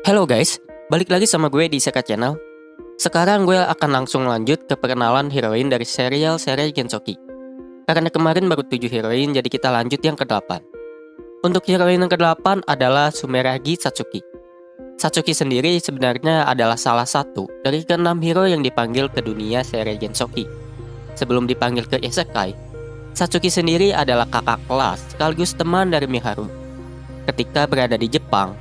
Halo guys, balik lagi sama gue di Seka Channel. Sekarang gue akan langsung lanjut ke perkenalan heroin dari serial Gensoki. Karena kemarin baru 7 heroin, jadi kita lanjut yang ke-8. Untuk heroin yang ke-8 adalah Sumeragi Satsuki. Satsuki sendiri sebenarnya adalah salah satu dari ke-6 hero yang dipanggil ke dunia serial Gensoki. Sebelum dipanggil ke Isekai, Satsuki sendiri adalah kakak kelas sekaligus teman dari Miharu. Ketika berada di Jepang,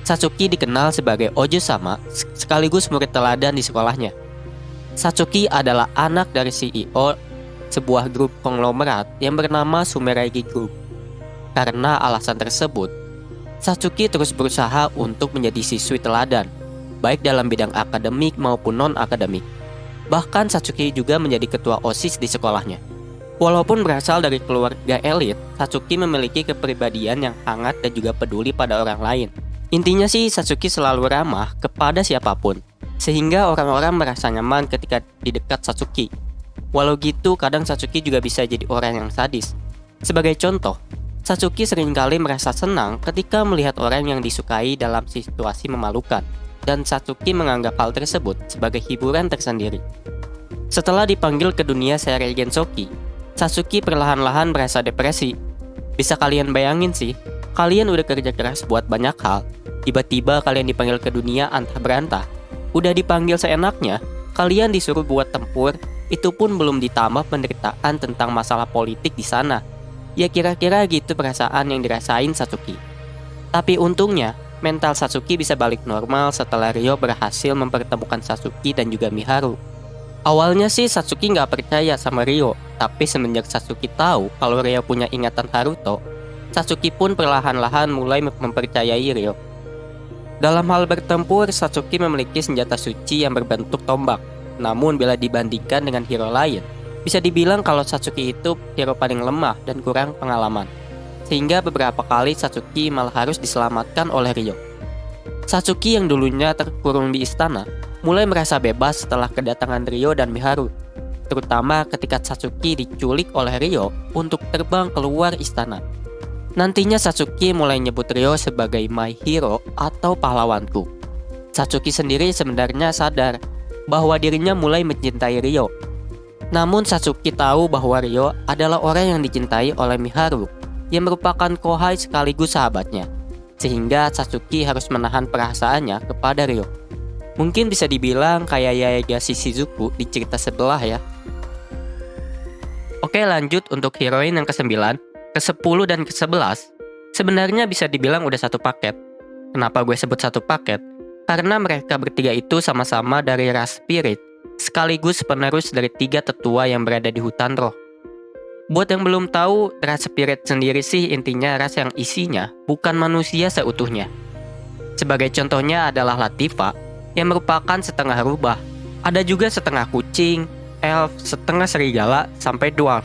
Satsuki dikenal sebagai Ojo-sama sekaligus murid teladan di sekolahnya. Satsuki adalah anak dari CEO sebuah grup konglomerat yang bernama Sumeragi Group. Karena alasan tersebut, Satsuki terus berusaha untuk menjadi siswi teladan, baik dalam bidang akademik maupun non-akademik. Bahkan Satsuki juga menjadi ketua OSIS di sekolahnya. Walaupun berasal dari keluarga elit, Satsuki memiliki kepribadian yang hangat dan juga peduli pada orang lain. Intinya sih Satsuki selalu ramah kepada siapapun, sehingga orang-orang merasa nyaman ketika di dekat Satsuki. Walau gitu, kadang Satsuki juga bisa jadi orang yang sadis. Sebagai contoh, Satsuki seringkali merasa senang ketika melihat orang yang disukai dalam situasi memalukan, dan Satsuki menganggap hal tersebut sebagai hiburan tersendiri. Setelah dipanggil ke dunia serial Gensoki, Satsuki perlahan-lahan merasa depresi. Bisa kalian bayangin sih, kalian udah kerja keras buat banyak hal, tiba-tiba kalian dipanggil ke dunia antah berantah. Udah dipanggil seenaknya, kalian disuruh buat tempur, itu pun belum ditambah penderitaan tentang masalah politik di sana. Ya kira-kira gitu perasaan yang dirasain Satsuki. Tapi untungnya, mental Satsuki bisa balik normal setelah Ryo berhasil mempertemukan Satsuki dan juga Miharu. Awalnya sih Satsuki nggak percaya sama Ryo, tapi semenjak Satsuki tahu kalau Ryo punya ingatan Haruto, Satsuki pun perlahan-lahan mulai mempercayai Ryo. Dalam hal bertempur, Satsuki memiliki senjata suci yang berbentuk tombak. Namun bila dibandingkan dengan hero lain, bisa dibilang kalau Satsuki itu hero paling lemah dan kurang pengalaman. Sehingga beberapa kali Satsuki malah harus diselamatkan oleh Ryo. Satsuki yang dulunya terkurung di istana, mulai merasa bebas setelah kedatangan Ryo dan Miharu. Terutama ketika Satsuki diculik oleh Ryo untuk terbang keluar istana. Nantinya Satsuki mulai nyebut Ryo sebagai my hero atau pahlawanku. Satsuki sendiri sebenarnya sadar bahwa dirinya mulai mencintai Ryo. Namun Satsuki tahu bahwa Ryo adalah orang yang dicintai oleh Miharu, yang merupakan kohai sekaligus sahabatnya. Sehingga Satsuki harus menahan perasaannya kepada Ryo. Mungkin bisa dibilang kayak Yaegashi Shizuku di cerita sebelah ya. Oke, lanjut untuk heroin yang ke-9, ke-10 dan ke-11. Sebenarnya bisa dibilang udah satu paket. Kenapa gue sebut satu paket? Karena mereka bertiga itu sama-sama dari ras spirit, sekaligus penerus dari 3 tetua yang berada di hutan roh. Buat yang belum tahu, ras spirit sendiri sih intinya ras yang isinya bukan manusia seutuhnya. Sebagai contohnya adalah Latifah, yang merupakan setengah rubah. Ada juga setengah kucing, elf, setengah serigala, sampai dwarf.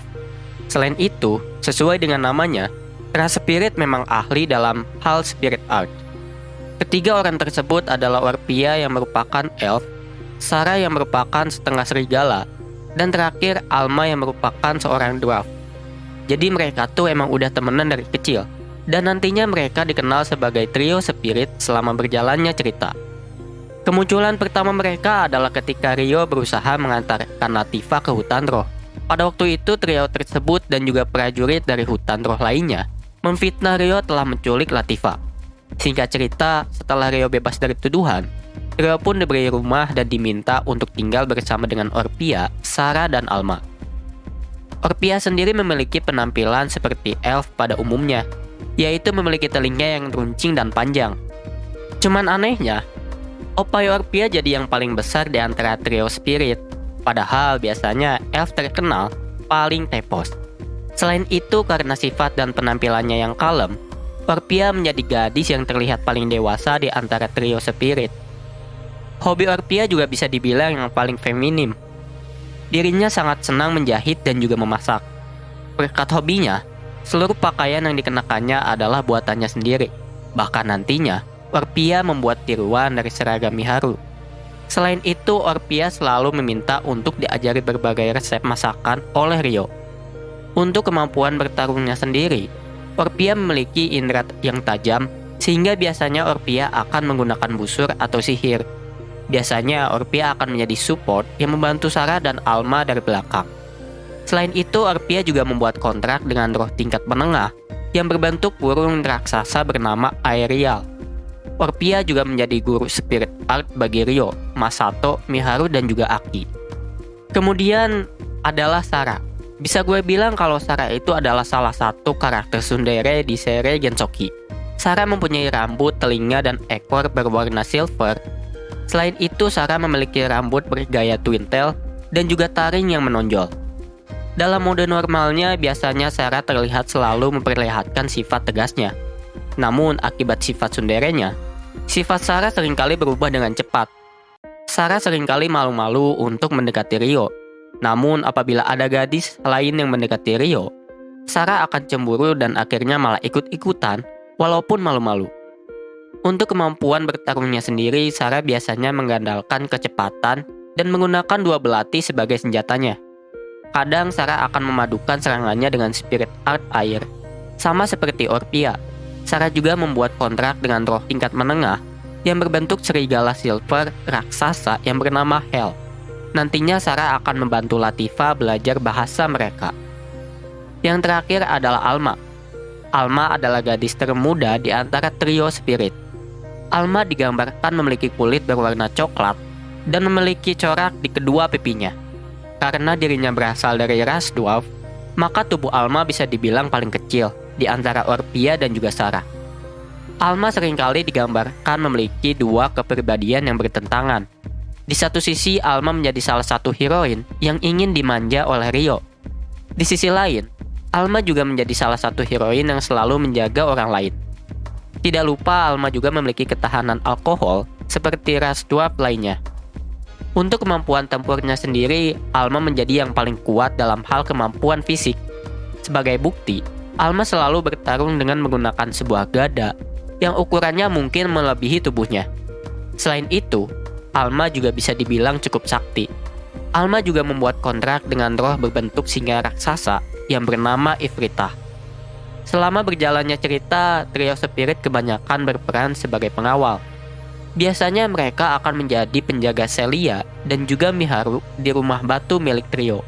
Selain itu, sesuai dengan namanya, ras spirit memang ahli dalam hal spirit art. Ketiga orang tersebut adalah Orpia yang merupakan elf, Sarah yang merupakan setengah serigala, dan terakhir Alma yang merupakan seorang dwarf. Jadi mereka tuh emang udah temenan dari kecil, dan nantinya mereka dikenal sebagai trio spirit selama berjalannya cerita. Kemunculan pertama mereka adalah ketika Ryo berusaha mengantarkan Latifah ke hutan roh. Pada waktu itu trio tersebut dan juga prajurit dari hutan roh lainnya memfitnah Ryo telah menculik Latifah. Singkat cerita, setelah Ryo bebas dari tuduhan, Ryo pun diberi rumah dan diminta untuk tinggal bersama dengan Orpia, Sarah, dan Alma. Orpia sendiri memiliki penampilan seperti elf pada umumnya, yaitu memiliki telinga yang runcing dan panjang. Cuman anehnya, Opai Orpia jadi yang paling besar di antara trio spirit, padahal biasanya elf terkenal paling tepos. Selain itu, karena sifat dan penampilannya yang kalem, Orpia menjadi gadis yang terlihat paling dewasa di antara trio spirit. Hobi Orpia juga bisa dibilang yang paling feminim. Dirinya sangat senang menjahit dan juga memasak. Berkat hobinya, seluruh pakaian yang dikenakannya adalah buatannya sendiri. Bahkan nantinya, Orpia membuat tiruan dari seragam Miharu. Selain itu, Orpia selalu meminta untuk diajari berbagai resep masakan oleh Ryo. Untuk kemampuan bertarungnya sendiri, Orpia memiliki indera yang tajam Sehingga biasanya Orpia akan menggunakan busur atau sihir. Biasanya Orpia akan menjadi support yang membantu Sarah dan Alma dari belakang. Selain itu, Orpia juga membuat kontrak dengan roh tingkat menengah yang berbentuk burung raksasa bernama Aerial. Orpia juga menjadi guru spirit art bagi Ryo, Masato, Miharu, dan juga Aki. Kemudian adalah Sarah. Bisa gue bilang kalau Sarah itu adalah salah satu karakter tsundere di seri Gensoki. Sarah mempunyai rambut, telinga, dan ekor berwarna silver. Selain itu, Sarah memiliki rambut bergaya twin tail dan juga taring yang menonjol. Dalam mode normalnya, biasanya Sarah terlihat selalu memperlihatkan sifat tegasnya. Namun, akibat sifat tsunderenya, sifat Sarah seringkali berubah dengan cepat. Sarah seringkali malu-malu untuk mendekati Ryo. Namun, apabila ada gadis lain yang mendekati Ryo, Sarah akan cemburu dan akhirnya malah ikut-ikutan walaupun malu-malu. Untuk kemampuan bertarungnya sendiri, Sarah biasanya mengandalkan kecepatan dan menggunakan dua belati sebagai senjatanya. Kadang Sarah akan memadukan serangannya dengan spirit art air. Sama seperti Orpia, Sarah juga membuat kontrak dengan roh tingkat menengah yang berbentuk serigala silver raksasa yang bernama Hell. Nantinya Sarah akan membantu Latifah belajar bahasa mereka. Yang terakhir adalah Alma. Alma adalah gadis termuda di antara trio spirit. Alma digambarkan memiliki kulit berwarna coklat dan memiliki corak di kedua pipinya. Karena dirinya berasal dari ras dwarf, maka tubuh Alma bisa dibilang paling kecil di antara Orpia dan juga Sarah. Alma seringkali digambarkan memiliki dua kepribadian yang bertentangan. Di satu sisi, Alma menjadi salah satu heroin yang ingin dimanja oleh Ryo. Di sisi lain, Alma juga menjadi salah satu heroin yang selalu menjaga orang lain. Tidak lupa, Alma juga memiliki ketahanan alkohol seperti ras dwarf lainnya. Untuk kemampuan tempurnya sendiri, Alma menjadi yang paling kuat dalam hal kemampuan fisik. Sebagai bukti, Alma selalu bertarung dengan menggunakan sebuah gada yang ukurannya mungkin melebihi tubuhnya. Selain itu, Alma juga bisa dibilang cukup sakti. Alma juga membuat kontrak dengan roh berbentuk singa raksasa yang bernama Ifritah. Selama berjalannya cerita, trio spirit kebanyakan berperan sebagai pengawal. Biasanya mereka akan menjadi penjaga Celia dan juga Miharu di rumah batu milik trio.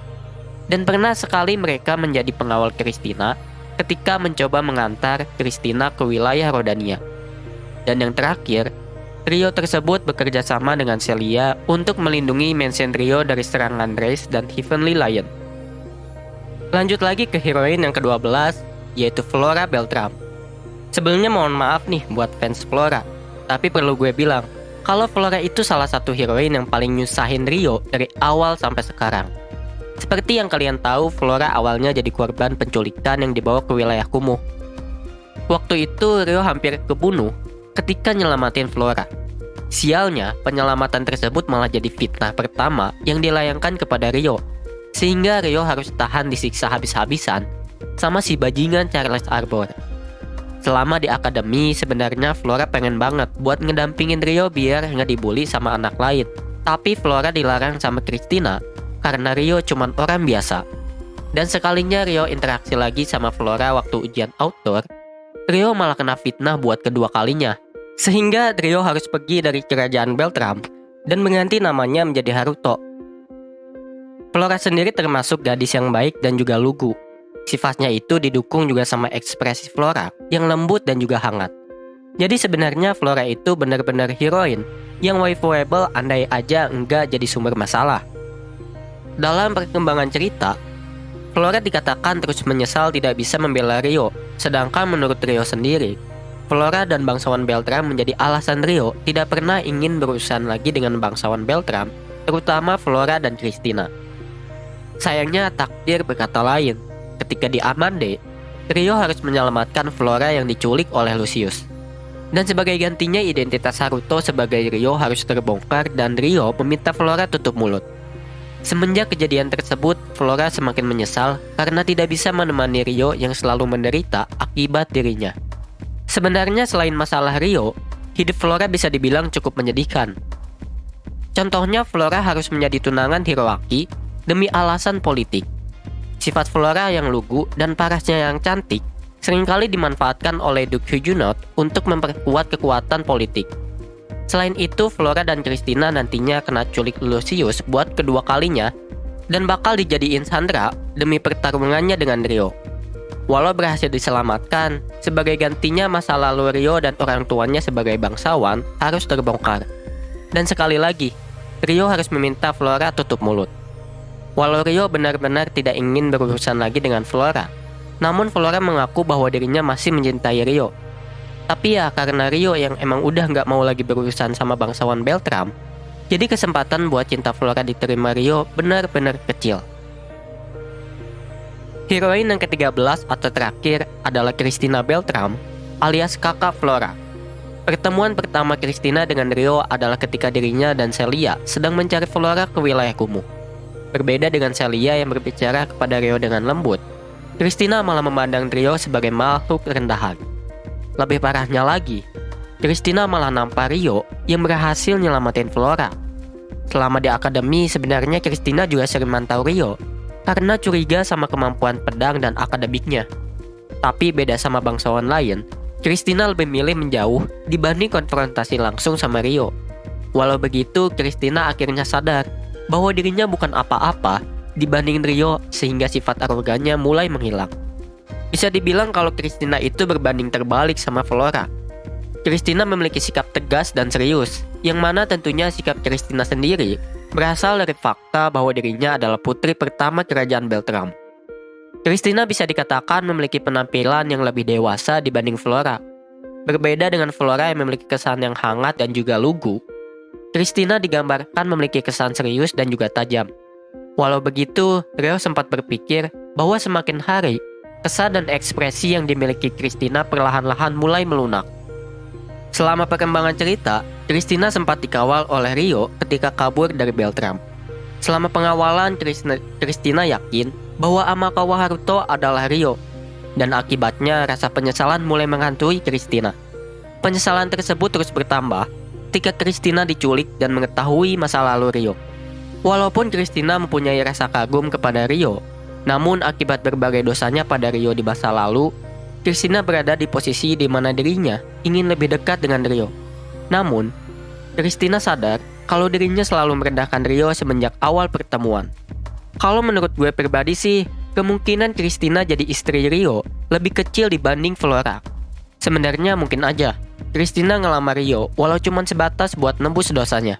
Dan pernah sekali mereka menjadi pengawal Christina ketika mencoba mengantar Christina ke wilayah Rodania. Dan yang terakhir, trio tersebut bekerja sama dengan Celia untuk melindungi Mansion Trio dari serangan Race dan Heavenly Lion. Lanjut lagi ke heroin yang ke-12, yaitu Flora Beltram. Sebelumnya mohon maaf nih buat fans Flora, tapi perlu gue bilang, kalau Flora itu salah satu heroin yang paling nyusahin Ryo dari awal sampai sekarang. Seperti yang kalian tahu, Flora awalnya jadi korban penculikan yang dibawa ke wilayah kumuh. Waktu itu Ryo hampir kebunuh ketika nyelamatin Flora. Sialnya, penyelamatan tersebut malah jadi fitnah pertama yang dilayangkan kepada Ryo, sehingga Ryo harus tahan disiksa habis-habisan sama si bajingan Charles Arbor. Selama di akademi, sebenarnya Flora pengen banget buat ngedampingin Ryo biar nggak dibully sama anak lain. Tapi Flora dilarang sama Christina karena Ryo cuman orang biasa. Dan sekalinya Ryo interaksi lagi sama Flora waktu ujian outdoor, Ryo malah kena fitnah buat kedua kalinya. Sehingga Ryo harus pergi dari kerajaan Beltram dan mengganti namanya menjadi Haruto. Flora sendiri termasuk gadis yang baik dan juga lugu. Sifatnya itu didukung juga sama ekspresi Flora yang lembut dan juga hangat. Jadi sebenarnya Flora itu benar-benar heroin yang waifuable andai aja enggak jadi sumber masalah. Dalam perkembangan cerita, Flora dikatakan terus menyesal tidak bisa membela Ryo, sedangkan menurut Ryo sendiri, Flora dan bangsawan Beltram menjadi alasan Ryo tidak pernah ingin berurusan lagi dengan bangsawan Beltram, terutama Flora dan Christina. Sayangnya takdir berkata lain. Ketika di Amande, Ryo harus menyelamatkan Flora yang diculik oleh Lucius. Dan sebagai gantinya identitas Haruto sebagai Ryo harus terbongkar dan Ryo meminta Flora tutup mulut. Semenjak kejadian tersebut, Flora semakin menyesal karena tidak bisa menemani Ryo yang selalu menderita akibat dirinya. Sebenarnya selain masalah Ryo, hidup Flora bisa dibilang cukup menyedihkan. Contohnya Flora harus menjadi tunangan Hiroaki demi alasan politik. Sifat Flora yang lugu dan parasnya yang cantik seringkali dimanfaatkan oleh Duke Huguenot untuk memperkuat kekuatan politik. Selain itu, Flora dan Christina nantinya kena culik Lucius buat kedua kalinya dan bakal dijadiin sandera demi pertarungannya dengan Rio. Walau berhasil diselamatkan, sebagai gantinya masa lalu Rio dan orang tuanya sebagai bangsawan harus terbongkar. Dan sekali lagi, Rio harus meminta Flora tutup mulut. Walau Rio benar-benar tidak ingin berurusan lagi dengan Flora, namun Flora mengaku bahwa dirinya masih mencintai Rio. Tapi ya karena Rio yang emang udah nggak mau lagi berurusan sama bangsawan Beltram, jadi kesempatan buat cinta Flora diterima Rio benar-benar kecil. Heroin yang ke-13 atau terakhir adalah Christina Beltram alias kakak Flora. Pertemuan pertama Christina dengan Rio adalah ketika dirinya dan Celia sedang mencari Flora ke wilayah kumuh. Berbeda dengan Celia yang berbicara kepada Rio dengan lembut, Christina malah memandang Rio sebagai makhluk rendahan. Lebih parahnya lagi, Christina malah nampar Rio yang berhasil nyelamatin Flora. Selama di akademi, sebenarnya Christina juga sering mantau Rio karena curiga sama kemampuan pedang dan akademiknya. Tapi beda sama bangsawan lain, Christina lebih milih menjauh dibanding konfrontasi langsung sama Rio. Walau begitu, Christina akhirnya sadar bahwa dirinya bukan apa-apa dibanding Rio sehingga sifat arogannya mulai menghilang. Bisa dibilang kalau Christina itu berbanding terbalik sama Flora. Christina memiliki sikap tegas dan serius, yang mana tentunya sikap Christina sendiri berasal dari fakta bahwa dirinya adalah putri pertama kerajaan Beltram. Christina bisa dikatakan memiliki penampilan yang lebih dewasa dibanding Flora. Berbeda dengan Flora yang memiliki kesan yang hangat dan juga lugu, Christina digambarkan memiliki kesan serius dan juga tajam. Walau begitu, Rio sempat berpikir bahwa semakin hari, kesan dan ekspresi yang dimiliki Christina perlahan-lahan mulai melunak. Selama perkembangan cerita, Christina sempat dikawal oleh Rio ketika kabur dari Beltram. Selama pengawalan, Christina yakin bahwa Amakawa Haruto adalah Rio, dan akibatnya rasa penyesalan mulai menghantui Christina. Penyesalan tersebut terus bertambah ketika Christina diculik dan mengetahui masa lalu Rio. Walaupun Christina mempunyai rasa kagum kepada Rio, namun akibat berbagai dosanya pada Rio di masa lalu, Christina berada di posisi di mana dirinya ingin lebih dekat dengan Rio. Namun, Christina sadar kalau dirinya selalu merendahkan Rio semenjak awal pertemuan. Kalau menurut gue pribadi sih, kemungkinan Christina jadi istri Rio lebih kecil dibanding Flora. Sebenarnya mungkin aja Christina ngelamar Rio walau cuma sebatas buat nembus dosanya.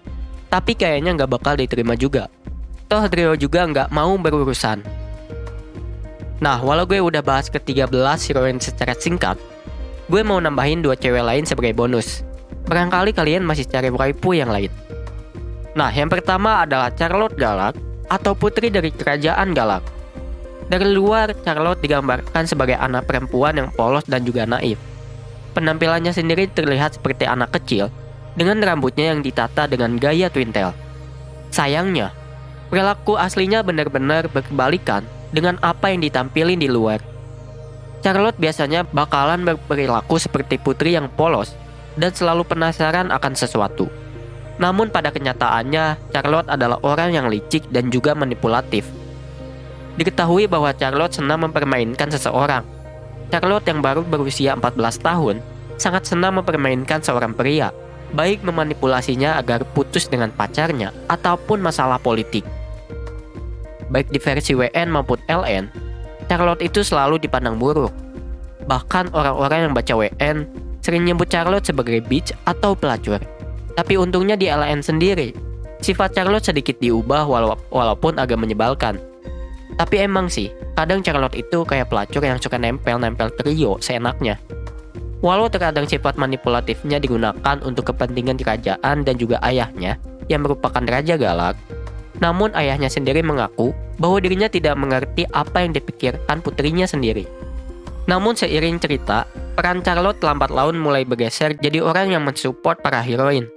Tapi kayaknya nggak bakal diterima juga. Toh Rio juga nggak mau berurusan. Nah, walau gue udah bahas ke-13 heroin secara singkat, gue mau nambahin 2 cewek lain sebagai bonus. Barangkali kalian masih cari waifu yang lain. Nah, yang pertama adalah Charlotte Galak atau putri dari kerajaan Galak. Dari luar, Charlotte digambarkan sebagai anak perempuan yang polos dan juga naif. Penampilannya sendiri terlihat seperti anak kecil, dengan rambutnya yang ditata dengan gaya twin tail. Sayangnya, perilaku aslinya benar-benar berkebalikan dengan apa yang ditampilin di luar. Charlotte biasanya bakalan berperilaku seperti putri yang polos dan selalu penasaran akan sesuatu. Namun pada kenyataannya, Charlotte adalah orang yang licik dan juga manipulatif. Diketahui bahwa Charlotte senang mempermainkan seseorang. Charlotte yang baru berusia 14 tahun sangat senang mempermainkan seorang pria, baik memanipulasinya agar putus dengan pacarnya ataupun masalah politik. Baik di versi WN maupun LN, Charlotte itu selalu dipandang buruk. Bahkan orang-orang yang baca WN sering nyebut Charlotte sebagai bitch atau pelacur. Tapi untungnya di LN sendiri, sifat Charlotte sedikit diubah walaupun agak menyebalkan. Tapi emang sih, kadang Charlotte itu kayak pelacur yang suka nempel-nempel ke Rio seenaknya. Walau terkadang sifat manipulatifnya digunakan untuk kepentingan kerajaan dan juga ayahnya yang merupakan Raja Galak, namun ayahnya sendiri mengaku bahwa dirinya tidak mengerti apa yang dipikirkan putrinya sendiri. Namun seiring cerita, peran Charlotte lambat laun mulai bergeser jadi orang yang mensupport para heroin.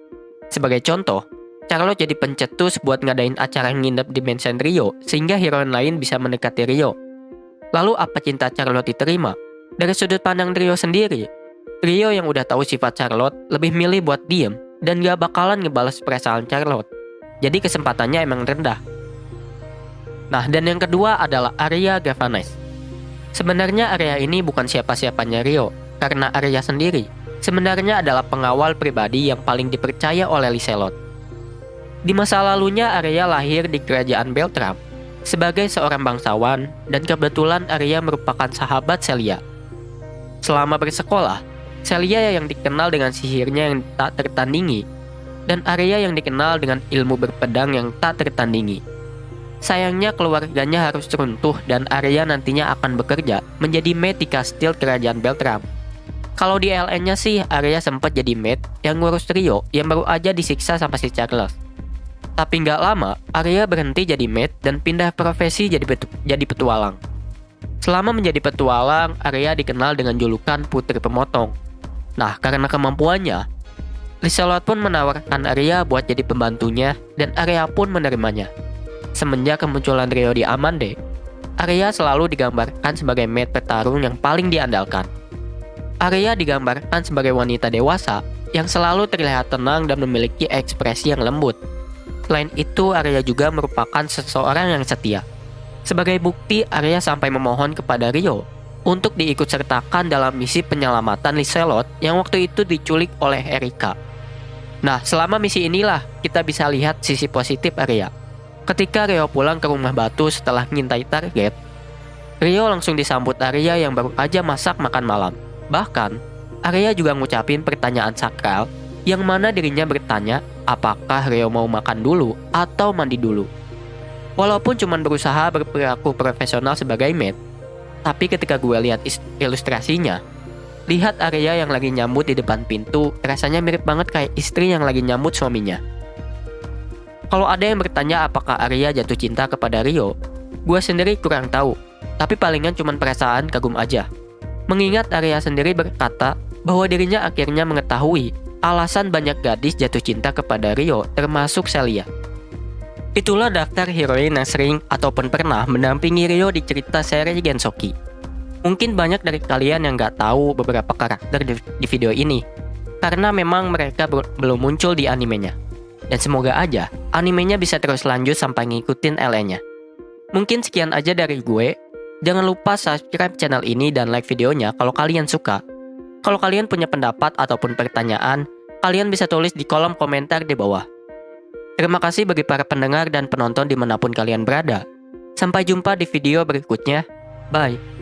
Sebagai contoh, Charlotte jadi pencetus buat ngadain acara nginep di mansion Rio sehingga heroin lain bisa mendekati Rio. Lalu apa cinta Charlotte diterima? Dari sudut pandang Rio sendiri, Rio yang udah tahu sifat Charlotte lebih milih buat diem dan gak bakalan ngebales perasaan Charlotte. Jadi kesempatannya emang rendah. Nah, dan yang kedua adalah Arya Gavanes. Sebenarnya Arya ini bukan siapa-siapanya Ryo, karena Arya sendiri sebenarnya adalah pengawal pribadi yang paling dipercaya oleh Liselot. Di masa lalunya Arya lahir di kerajaan Beltram sebagai seorang bangsawan, dan kebetulan Arya merupakan sahabat Celia. Selama bersekolah, Celia yang dikenal dengan sihirnya yang tak tertandingi, dan Arya yang dikenal dengan ilmu berpedang yang tak tertandingi. Sayangnya keluarganya harus runtuh dan Arya nantinya akan bekerja menjadi maid di kastil kerajaan Beltram. Kalau di LN-nya sih, Arya sempat jadi maid yang ngurus Ryo yang baru aja disiksa sama si Charles. Tapi nggak lama, Arya berhenti jadi maid dan pindah profesi jadi petualang. Selama menjadi petualang, Arya dikenal dengan julukan Putri Pemotong. Nah, karena kemampuannya, Liselot pun menawarkan Arya buat jadi pembantunya dan Arya pun menerimanya. Semenjak kemunculan Ryo di Amande, Arya selalu digambarkan sebagai maid petarung yang paling diandalkan. Arya digambarkan sebagai wanita dewasa yang selalu terlihat tenang dan memiliki ekspresi yang lembut. Selain itu, Arya juga merupakan seseorang yang setia. Sebagai bukti, Arya sampai memohon kepada Ryo untuk diikutsertakan dalam misi penyelamatan Liselot yang waktu itu diculik oleh Erika. Nah, selama misi inilah kita bisa lihat sisi positif Arya. Ketika Ryo pulang ke rumah batu setelah ngintai target, Ryo langsung disambut Arya yang baru aja masak makan malam. Bahkan, Arya juga ngucapin pertanyaan sakral yang mana dirinya bertanya apakah Ryo mau makan dulu atau mandi dulu. Walaupun cuma berusaha berperilaku profesional sebagai maid, tapi ketika gue lihat ilustrasinya, lihat Arya yang lagi nyambut di depan pintu rasanya mirip banget kayak istri yang lagi nyambut suaminya. Kalau ada yang bertanya apakah Arya jatuh cinta kepada Ryo, gue sendiri kurang tahu, tapi palingan cuma perasaan kagum aja. Mengingat Arya sendiri berkata bahwa dirinya akhirnya mengetahui alasan banyak gadis jatuh cinta kepada Ryo, termasuk Celia. Itulah daftar heroin yang sering ataupun pernah mendampingi Ryo di cerita seri Gensoki. Mungkin banyak dari kalian yang gak tahu beberapa karakter di video ini, karena memang mereka belum muncul di animenya. Dan semoga aja animenya bisa terus lanjut sampai ngikutin LN-nya. Mungkin sekian aja dari gue. Jangan lupa subscribe channel ini dan like videonya kalau kalian suka. Kalau kalian punya pendapat ataupun pertanyaan, kalian bisa tulis di kolom komentar di bawah. Terima kasih bagi para pendengar dan penonton dimanapun kalian berada. Sampai jumpa di video berikutnya. Bye.